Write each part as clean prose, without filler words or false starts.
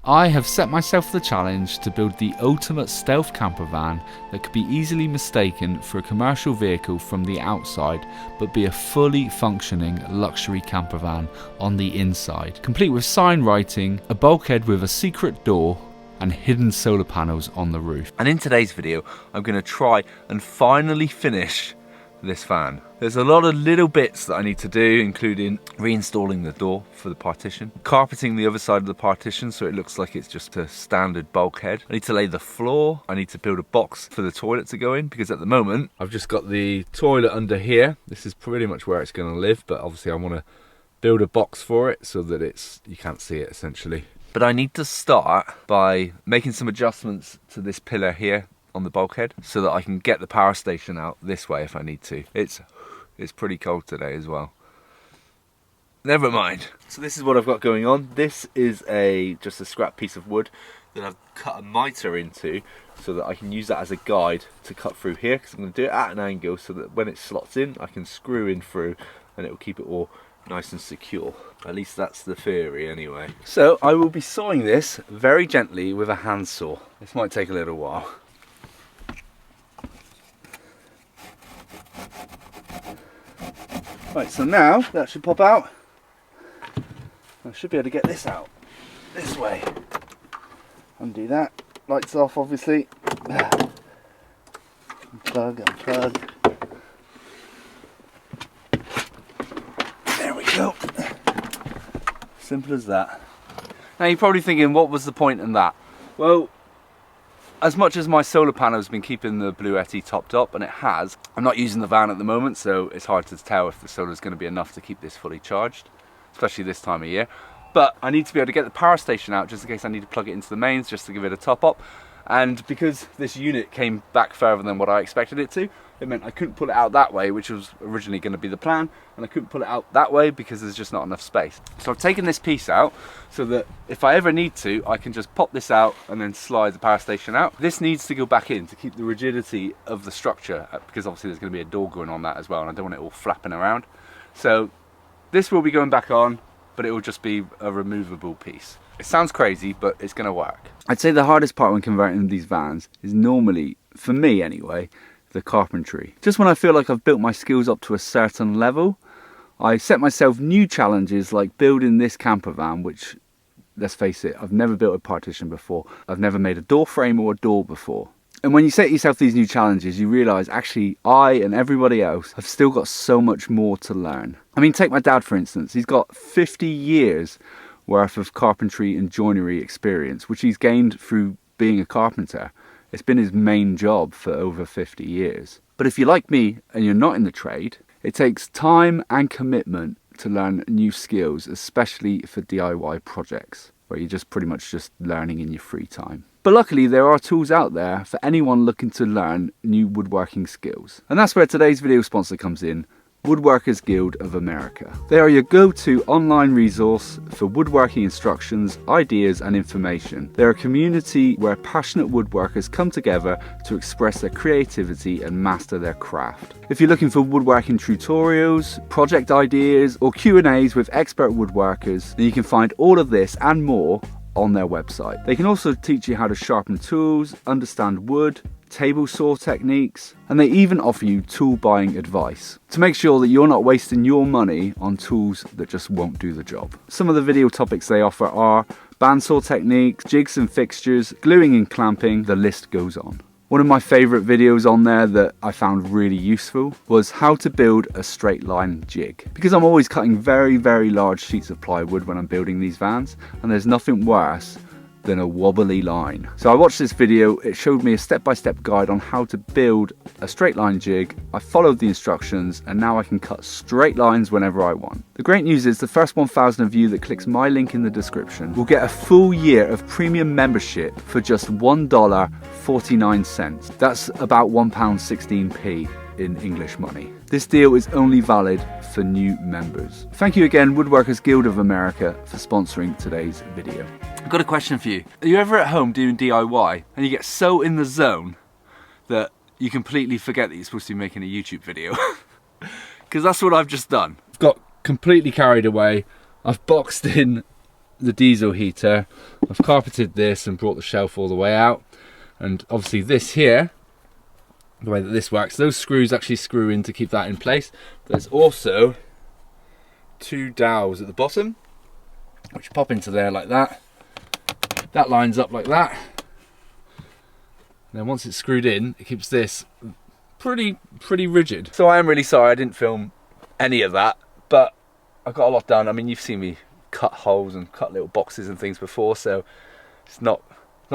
I have set myself the challenge to build the ultimate stealth camper van that could be easily mistaken for a commercial vehicle from the outside, but be a fully functioning luxury camper van on the inside, complete with sign writing, a bulkhead with a secret door, and hidden solar panels on the roof. And in today's video, I'm going to try and finally finish this van. There's a lot of little bits that I need to do, including reinstalling the door for the partition, carpeting the other side of the partition so it looks like it's just a standard bulkhead. I need to lay the floor. I need to build a box for the toilet to go in, because at the moment I've just got the toilet under here. This is pretty much where it's going to live, but obviously I want to build a box for it so that you can't see it essentially. But I need to start by making some adjustments to this pillar here on the bulkhead so that I can get the power station out this way if I need to. It's pretty cold today as well. Never mind. So this is what I've got going on. This is just a scrap piece of wood that I've cut a mitre into so that I can use that as a guide to cut through here, because I'm going to do it at an angle so that when it slots in I can screw in through and it will keep it all nice and secure. At least that's the theory anyway. So I will be sawing this very gently with a handsaw. This might take a little while. Right, so now that should pop out. I should be able to get this out this way. Undo that. Lights off, obviously. Unplug. There we go. Simple as that. Now you're probably thinking, what was the point in that? Well, as much as my solar panel has been keeping the Bluetti topped up, and it has, I'm not using the van at the moment, so it's hard to tell if the solar is going to be enough to keep this fully charged, especially this time of year. But I need to be able to get the power station out just in case I need to plug it into the mains just to give it a top up. And because this unit came back further than what I expected it to, it meant I couldn't pull it out that way, which was originally going to be the plan, and I couldn't pull it out that way because there's just not enough space. So I've taken this piece out so that if I ever need to, I can just pop this out and then slide the power station out. This needs to go back in to keep the rigidity of the structure, because obviously there's going to be a door going on that as well, and I don't want it all flapping around. So this will be going back on, but it will just be a removable piece. It sounds crazy, but it's going to work. I'd say the hardest part when converting these vans is normally, for me anyway, the carpentry. Just when I feel like I've built my skills up to a certain level, I set myself new challenges like building this camper van, which, let's face it, I've never built a partition before. I've never made a door frame or a door before. And when you set yourself these new challenges, you realise actually I and everybody else have still got so much more to learn. I mean, take my dad for instance. He's got 50 years worth of carpentry and joinery experience, which he's gained through being a carpenter. It's been his main job for over 50 years. But if you're like me and you're not in the trade, it takes time and commitment to learn new skills, especially for DIY projects, where you're just pretty much just learning in your free time. But luckily there are tools out there for anyone looking to learn new woodworking skills. And that's where today's video sponsor comes in, Woodworkers Guild of America. They are your go-to online resource for woodworking instructions, ideas and information. They're a community where passionate woodworkers come together to express their creativity and master their craft. If you're looking for woodworking tutorials, project ideas or Q&As with expert woodworkers, then you can find all of this and more on their website. They can also teach you how to sharpen tools, understand wood, table saw techniques, and they even offer you tool buying advice to make sure that you're not wasting your money on tools that just won't do the job. Some of the video topics they offer are bandsaw techniques, jigs and fixtures, gluing and clamping, the list goes on. One of my favourite videos on there that I found really useful was how to build a straight line jig. Because I'm always cutting very, very large sheets of plywood when I'm building these vans, and there's nothing worse than a wobbly line. So I watched this video, it showed me a step-by-step guide on how to build a straight line jig. I followed the instructions and now I can cut straight lines whenever I want. The great news is the first 1,000 of you that clicks my link in the description will get a full year of premium membership for just $1.49. That's about £1.16p in English money. This deal is only valid for new members. Thank you again, Woodworkers Guild of America, for sponsoring today's video. I've got a question for you. Are you ever at home doing DIY and you get so in the zone that you completely forget that you're supposed to be making a YouTube video? Because that's what I've just done. I've got completely carried away. I've boxed in the diesel heater. I've carpeted this and brought the shelf all the way out. And obviously this here, the way that this works, those screws actually screw in to keep that in place. There's also 2 dowels at the bottom, which pop into there like that. That lines up like that. And then once it's screwed in, it keeps this pretty rigid. So I am really sorry I didn't film any of that, but I got a lot done. I mean, you've seen me cut holes and cut little boxes and things before, so it's not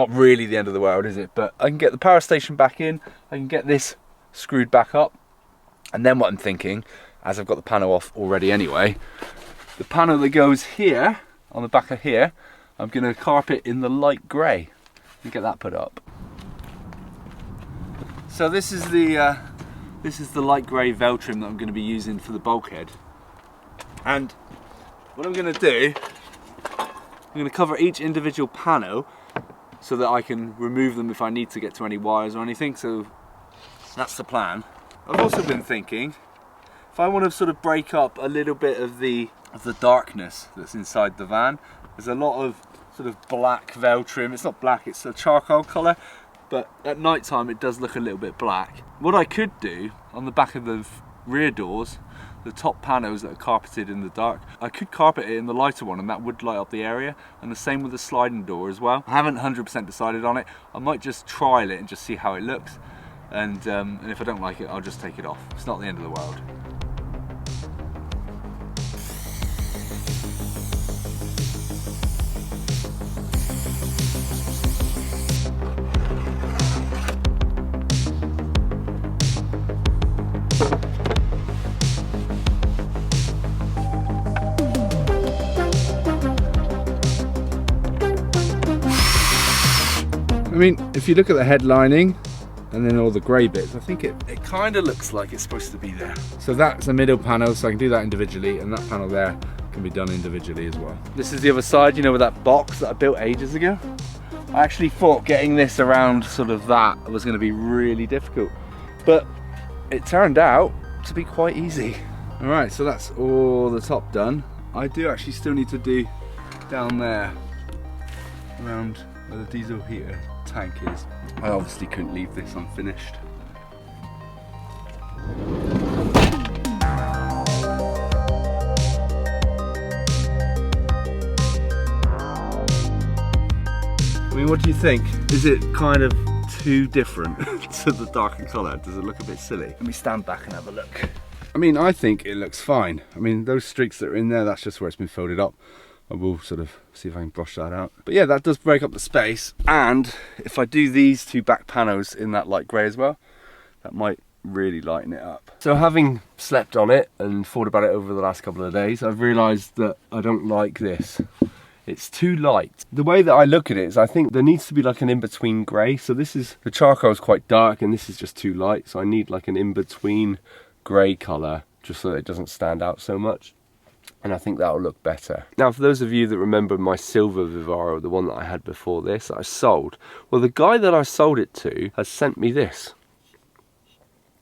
really the end of the world, is it? But I can get the power station back in, I can get this screwed back up, and then what I'm thinking, as I've got the panel off already anyway, the panel that goes here, on the back of here, I'm going to carpet in the light grey and get that put up. So this is the light grey veil trim that I'm going to be using for the bulkhead. And what I'm going to do, I'm going to cover each individual panel so that I can remove them if I need to get to any wires or anything. So that's the plan. I've also been thinking, if I want to sort of break up a little bit of the darkness that's inside the van, there's a lot of sort of black veil trim. It's not black, it's a charcoal colour, but at night time it does look a little bit black. What I could do on the back of the rear doors, the top panels that are carpeted in the dark, I could carpet it in the lighter one and that would light up the area, and the same with the sliding door as well. I haven't 100% decided on it. I might just trial it and just see how it looks, and if I don't like it, I'll just take it off. It's not the end of the world. I mean, if you look at the head lining and then all the grey bits, I think it kind of looks like it's supposed to be there. So that's a middle panel, so I can do that individually, and that panel there can be done individually as well. This is the other side, you know, with that box that I built ages ago. I actually thought getting this around sort of that was going to be really difficult, but it turned out to be quite easy. All right, so that's all the top done. I do actually still need to do down there, around where the diesel heater tank is. I obviously couldn't leave this unfinished. I mean, what do you think? Is it kind of too different to the darker colour? Does it look a bit silly? Let me stand back and have a look. I mean, I think it looks fine. I mean, those streaks that are in there, that's just where it's been folded up. I will sort of see if I can brush that out. But yeah, that does break up the space. And if I do these 2 back panels in that light grey as well, that might really lighten it up. So having slept on it and thought about it over the last couple of days, I've realised that I don't like this. It's too light. The way that I look at it is I think there needs to be like an in-between grey. So this is, the charcoal is quite dark and this is just too light. So I need like an in-between grey colour just so that it doesn't stand out so much. And I think that'll look better. Now, for those of you that remember my silver Vivaro, the one that I had before this, that I sold, well, the guy that I sold it to has sent me this.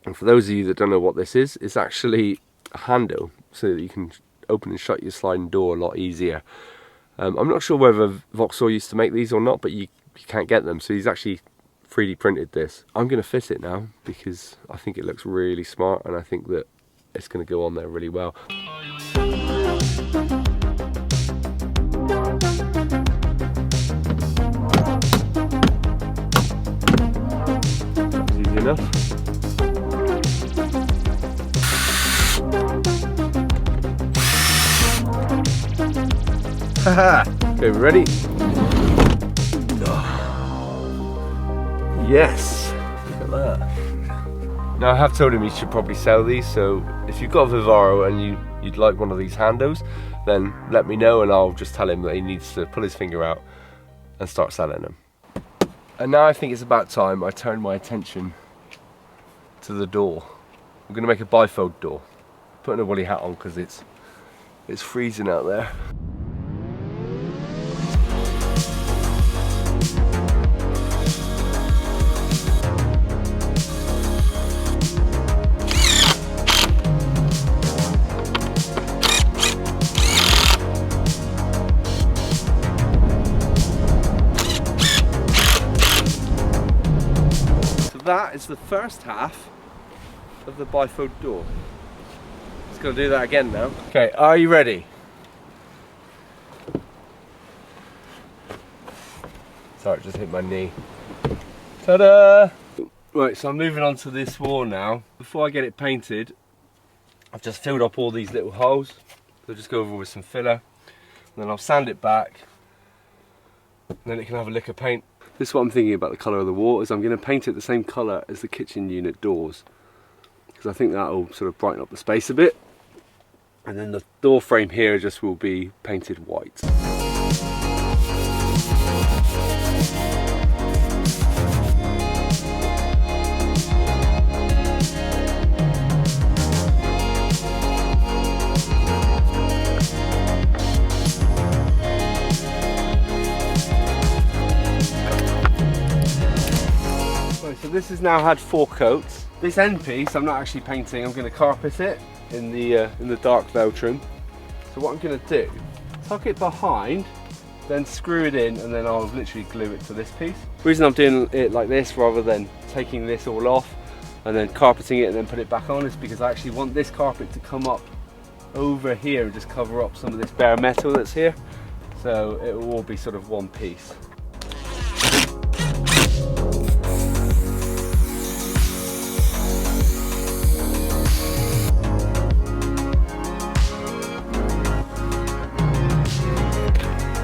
And for those of you that don't know what this is, it's actually a handle so that you can open and shut your sliding door a lot easier. I'm not sure whether Vauxhall used to make these or not, but you can't get them. So he's actually 3D printed this. I'm going to fit it now because I think it looks really smart and I think that it's going to go on there really well. Easy enough. Haha! Okay, we're ready? Yes! Look at that. Now I have told him he should probably sell these, so if you've got a Vivaro and you'd like one of these handles, then let me know and I'll just tell him that he needs to pull his finger out and start selling them. And now I think it's about time I turn my attention to the door. I'm going to make a bifold door. I'm putting a woolly hat on because it's freezing out there. that is the first half of the bifold door. Just gonna do that again now. Okay, are you ready? Sorry, it just hit my knee. Ta-da! Right, so I'm moving on to this wall now. Before I get it painted, I've just filled up all these little holes. So I'll just go over with some filler, and then I'll sand it back, and then it can have a lick of paint. This is what I'm thinking about the colour of the wall, is I'm going to paint it the same colour as the kitchen unit doors, because I think that will sort of brighten up the space a bit. And then the door frame here just will be painted white. So this has now had 4 coats. This end piece I'm not actually painting, I'm going to carpet it in the dark veil trim. So what I'm going to do, tuck it behind, then screw it in, and then I'll literally glue it to this piece. The reason I'm doing it like this rather than taking this all off and then carpeting it and then put it back on is because I actually want this carpet to come up over here and just cover up some of this bare metal that's here. So it will all be sort of one piece.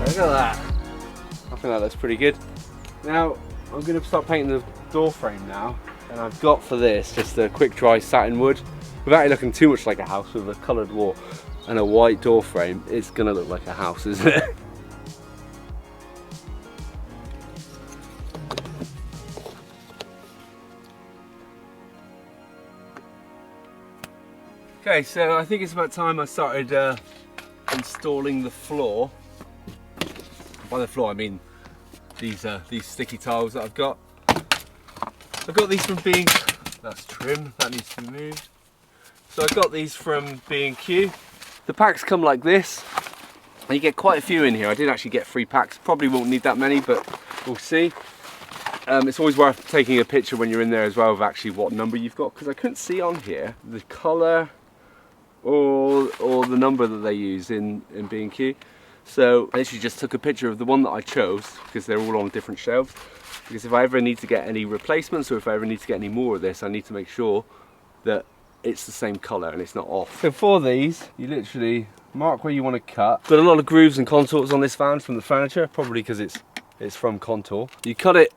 Look at that. I think that looks pretty good. Now I'm going to start painting the door frame now, and I've got for this just a quick dry satin wood. Without it looking too much like a house, with a coloured wall and a white door frame, it's going to look like a house, isn't it? Okay, so I think it's about time I started installing the floor. By the floor I mean these sticky tiles that I've got. I've got these from that's trim, that needs to be moved. So I got these from B&Q. The packs come like this, and you get quite a few in here. I did actually get 3 packs, probably won't need that many, but we'll see. It's always worth taking a picture when you're in there as well of actually what number you've got, because I couldn't see on here the colour or the number that they use in B&Q. So I literally just took a picture of the one that I chose, because they're all on different shelves, because if I ever need to get any replacements or if I ever need to get any more of this, I need to make sure that it's the same colour and it's not off. So for these, you literally mark where you want to cut. Got a lot of grooves and contours on this van from the furniture, probably because it's from Contour. You cut it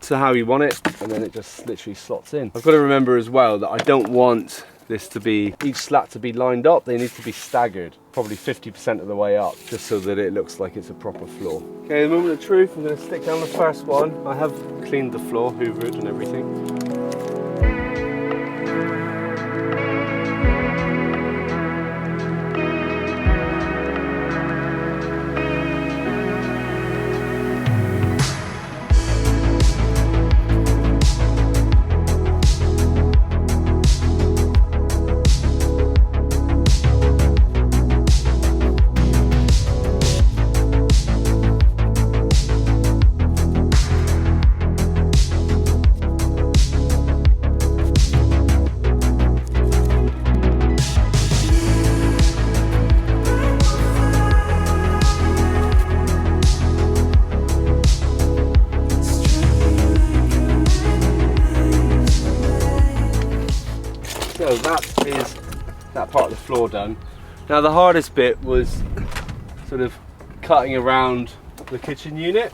to how you want it, and then it just literally slots in. I've got to remember as well that I don't want this to be, each slat to be lined up. They need to be staggered, probably 50% of the way up, just so that it looks like it's a proper floor. Okay, the moment of truth, I'm going to stick down the first one. I have cleaned the floor, hoovered and everything. So that is that part of the floor done. Now the hardest bit was sort of cutting around the kitchen unit,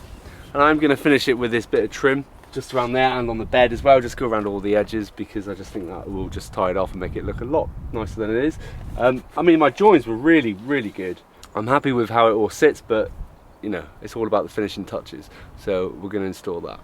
and I'm going to finish it with this bit of trim just around there and on the bed as well. Just go around all the edges, because I just think that will just tie it off and make it look a lot nicer than it is. I mean, my joins were really good. I'm happy with how it all sits, but you know, it's all about the finishing touches, so we're going to install that.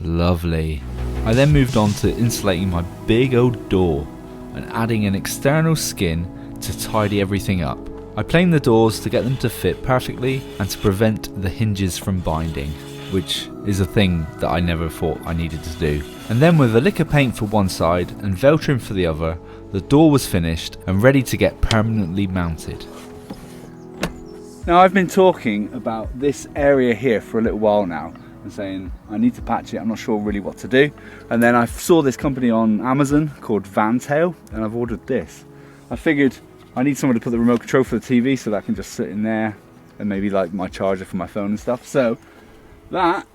Lovely. I then moved on to insulating my big old door and adding an external skin to tidy everything up. I planed the doors to get them to fit perfectly and to prevent the hinges from binding, which is a thing that I never thought I needed to do. And then with a lick of paint for one side and Veltrin for the other, the door was finished and ready to get permanently mounted. Now I've been talking about this area here for a little while now and saying I need to patch it, I'm not sure really what to do. And then I saw this company on Amazon called Vantail and I've ordered this. I figured I need someone to put the remote control for the TV so that I can just sit in there and maybe like my charger for my phone and stuff. So that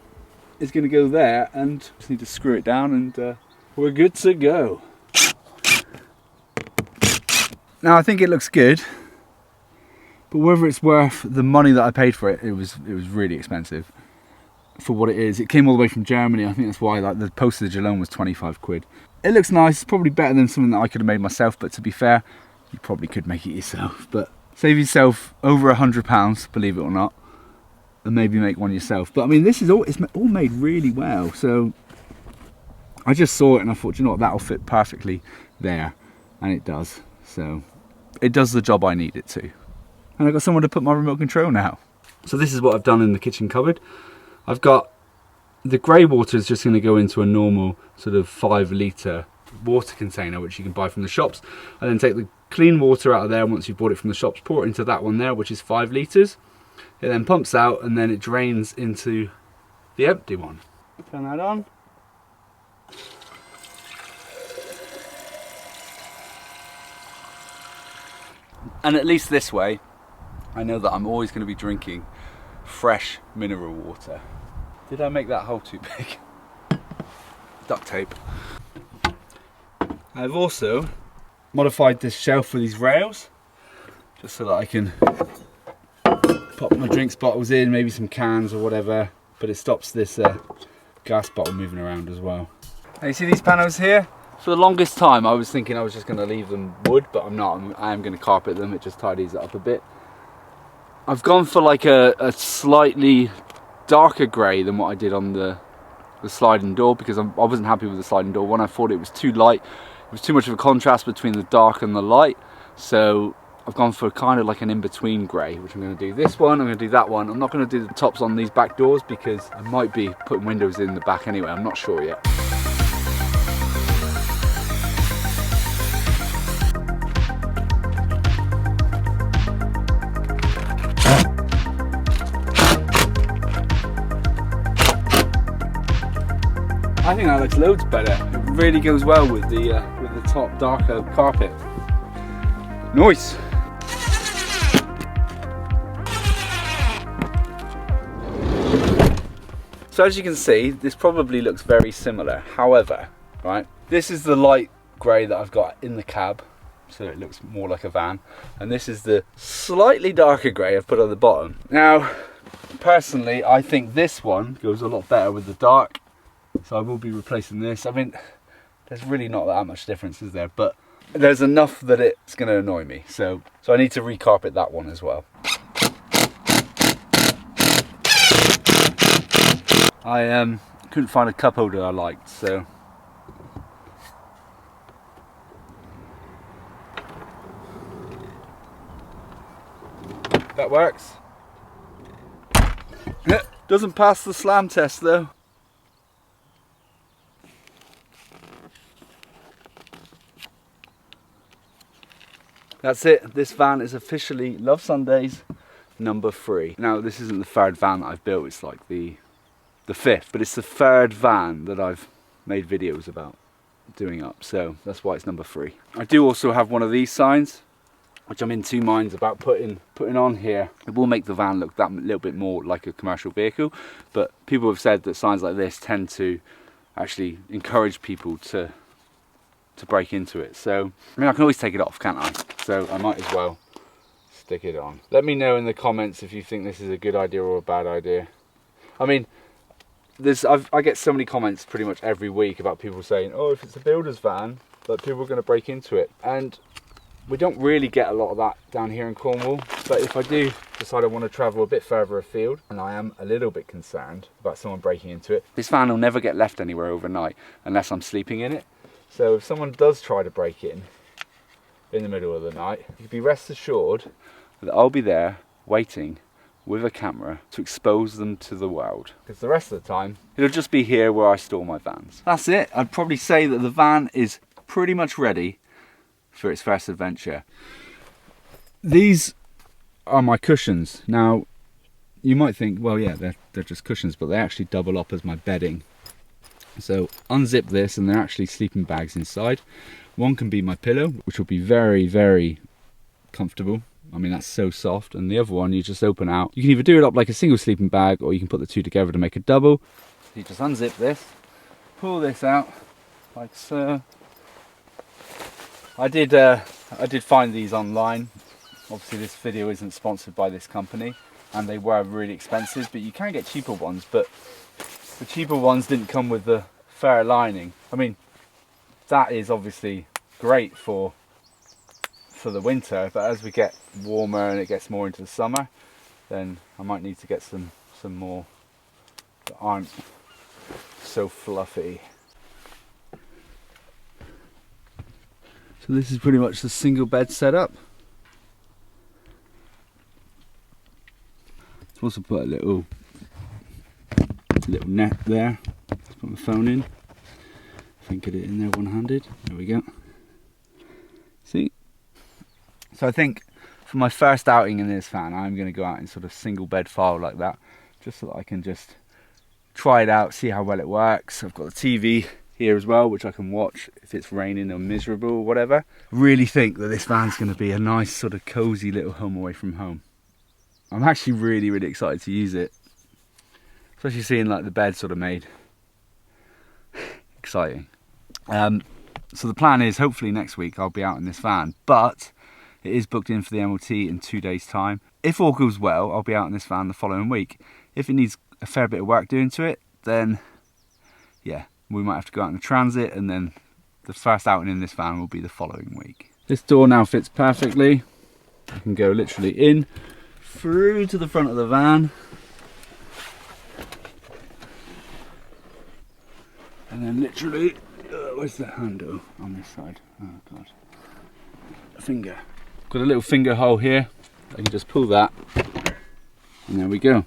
is going to go there and just need to screw it down and we're good to go. Now I think it looks good, but whether it's worth the money that I paid for it, it was really expensive for what it is. It came all the way from Germany. I think that's why like the postage alone was 25 quid. It looks nice, it's probably better than something that I could have made myself, but to be fair, you probably could make it yourself. But save yourself over £100, believe it or not, and maybe make one yourself. But I mean, this is all, it's all made really well. So I just saw it and I thought, you know what, that'll fit perfectly there, and it does. So it does the job I need it to. And I've got somewhere to put my remote control now. So this is what I've done in the kitchen cupboard. I've got the grey water is just going to go into a normal sort of 5 litre water container which you can buy from the shops, and then take the clean water out of there once you've bought it from the shops, pour it into that one there which is 5 litres. It then pumps out and then it drains into the empty one. Turn that on. And at least this way, I know that I'm always going to be drinking fresh mineral water. Did I make that hole too big? Duct tape. I've also modified this shelf for these rails, just so that I can pop my drinks bottles in, maybe some cans or whatever, but it stops this gas bottle moving around as well. Now you see these panels here? For the longest time I was thinking I was just going to leave them wood, but I'm not. I am going to carpet them, it just tidies it up a bit. I've gone for like a slightly darker grey than what I did on the sliding door, because I wasn't happy with the sliding door one. I thought it was too light, it was too much of a contrast between the dark and the light, so I've gone for kind of like an in-between grey, which I'm going to do this one, I'm going to do that one. I'm not going to do the tops on these back doors because I might be putting windows in the back anyway, I'm not sure yet. I think that looks loads better. It really goes well with the top darker carpet. Nice. So as you can see, this probably looks very similar. However, right, this is the light grey that I've got in the cab, so it looks more like a van, and this is the slightly darker grey I've put on the bottom. Now, personally, I think this one goes a lot better with the dark. So I will be replacing this. I mean, there's really not that much difference, is there? But there's enough that it's going to annoy me. So I need to recarpet that one as well. I couldn't find a cup holder I liked, so that works. Doesn't pass the slam test though. That's it, this van is officially Love Sundays number 3. Now this isn't the 3rd van that I've built, it's like the 5th, but it's the 3rd van that I've made videos about doing up, so that's why it's number 3. I do also have one of these signs, which I'm in 2 minds about putting on here. It will make the van look that little bit more like a commercial vehicle, but people have said that signs like this tend to actually encourage people to break into it. So I mean, I can always take it off, can't I? So I might as well stick it on. Let me know in the comments if you think this is a good idea or a bad idea. I mean, I get so many comments pretty much every week about people saying, oh, if it's a builder's van, that people are going to break into it. And we don't really get a lot of that down here in Cornwall. But if I do decide I want to travel a bit further afield, and I am a little bit concerned about someone breaking into it, this van will never get left anywhere overnight unless I'm sleeping in it. So if someone does try to break in the middle of the night, you can be rest assured that I'll be there waiting with a camera to expose them to the world. Because the rest of the time, it'll just be here where I store my vans. That's it. I'd probably say that the van is pretty much ready for its first adventure. These are my cushions. Now, you might think, well, yeah, they're just cushions, but they actually double up as my bedding. So unzip this and they're actually sleeping bags inside. One can be my pillow, which will be very, very comfortable. I mean, that's so soft. And the other one you just open out. You can either do it up like a single sleeping bag, or you can put the two together to make a double. You just unzip this, pull this out like so. I did find these online. Obviously this video isn't sponsored by this company, and they were really expensive, but you can get cheaper ones, but the cheaper ones didn't come with the fair lining. I mean, that is obviously great for the winter, but as we get warmer and it gets more into the summer, then I might need to get some more that aren't so fluffy. So this is pretty much the single bed setup. I've also put a little net there. Let's put my phone in. If I can get it in there one-handed. There we go. See? So I think for my first outing in this van, I'm going to go out in sort of single bed file like that, just so that I can just try it out, see how well it works. I've got the TV here as well, which I can watch if it's raining or miserable or whatever. I really think that this van's going to be a nice sort of cozy little home away from home. I'm actually really, really excited to use it, especially seeing like the bed sort of made. Exciting. So the plan is hopefully next week I'll be out in this van, but it is booked in for the MOT in 2 days' time. If all goes well, I'll be out in this van the following week. If it needs a fair bit of work doing to it, then yeah, we might have to go out in the transit, and then the first outing in this van will be the following week. This door now fits perfectly. I can go literally in, through to the front of the van, and then literally, where's the handle on this side? Oh god, a finger. Got a little finger hole here. I can just pull that, and there we go.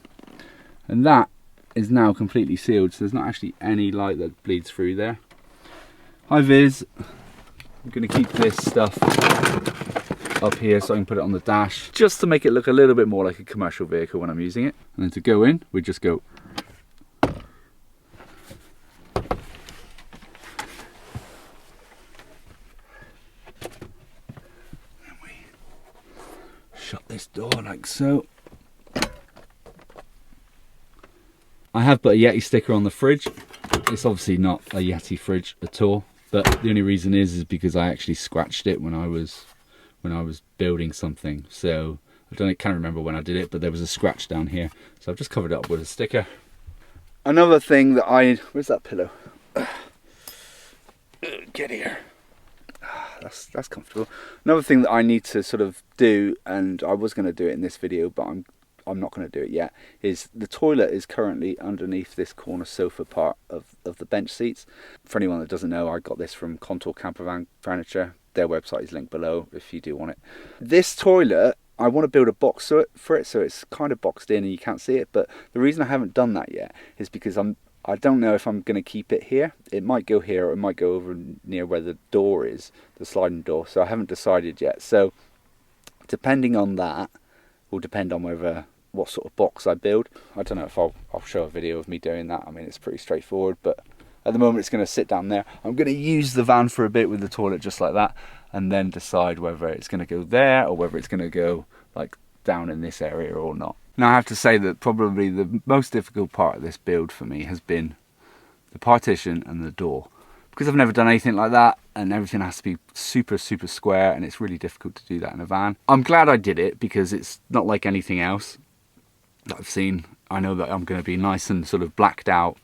And that is now completely sealed, so there's not actually any light that bleeds through there. High vis. I'm going to keep this stuff up here so I can put it on the dash, just to make it look a little bit more like a commercial vehicle when I'm using it. And then to go in, we just go. And we shut this door like so. I have put a Yeti sticker on the fridge. It's obviously not a Yeti fridge at all, but the only reason is because I actually scratched it when I was building something. So can't remember when I did it, but there was a scratch down here, so I've just covered it up with a sticker. Another thing that where's that pillow? Get here. That's comfortable. Another thing that I need to sort of do, and I was going to do it in this video, but I'm not going to do it yet, is the toilet is currently underneath this corner sofa part of the bench seats. For anyone that doesn't know, I got this from Contour Campervan Furniture. Their website is linked below if you do want it. This toilet, I want to build a box for it so it's kind of boxed in and you can't see it, but the reason I haven't done that yet is because I don't know if I'm going to keep it here. It might go here, or it might go over near where the door is, the sliding door, so I haven't decided yet. So depending on that will depend on what sort of box I build. I don't know if I'll show a video of me doing that. I mean, it's pretty straightforward, but at the moment it's going to sit down there. I'm going to use the van for a bit with the toilet just like that, and then decide whether it's going to go there or whether it's going to go like down in this area or not. Now I have to say that probably the most difficult part of this build for me has been the partition and the door, because I've never done anything like that, and everything has to be super square, and it's really difficult to do that in a van. I'm glad I did it because it's not like anything else that I've seen. I know that I'm going to be nice and sort of blacked out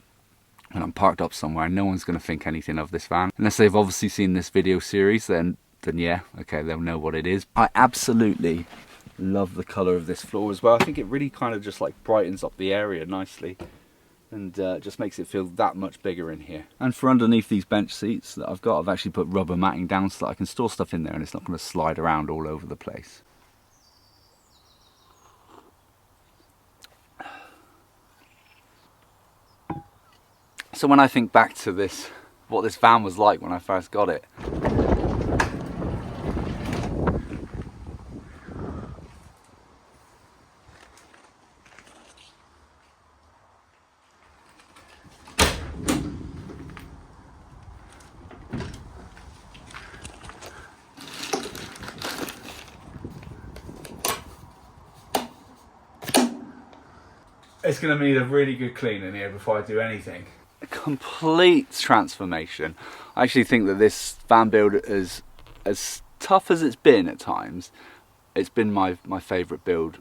when I'm parked up somewhere, and no one's going to think anything of this van unless they've obviously seen this video series. Then yeah, okay, they'll know what it is. I absolutely love the colour of this floor as well. I think it really kind of just like brightens up the area nicely, and just makes it feel that much bigger in here. And for underneath these bench seats that I've got, I've actually put rubber matting down so that I can store stuff in there and it's not going to slide around all over the place. So when I think back to this, what this van was like when I first got it, it's going to need a really good clean in here before I do anything. A complete transformation. I actually think that this van build is, as tough as it's been at times, it's been my favourite build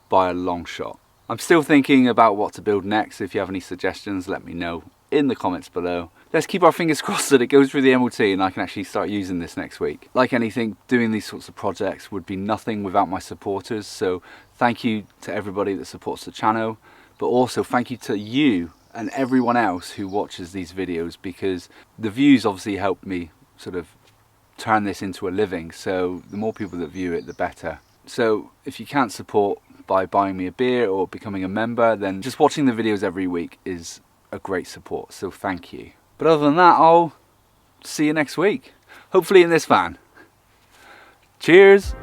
by a long shot. I'm still thinking about what to build next. If you have any suggestions, let me know in the comments below. Let's keep our fingers crossed that it goes through the MOT and I can actually start using this next week. Like anything, doing these sorts of projects would be nothing without my supporters, so thank you to everybody that supports the channel, but also thank you to you and everyone else who watches these videos, because the views obviously help me sort of turn this into a living, so the more people that view it, the better. So if you can't support by buying me a beer or becoming a member, then just watching the videos every week is a great support, so thank you. But other than that, I'll see you next week, hopefully in this van. Cheers!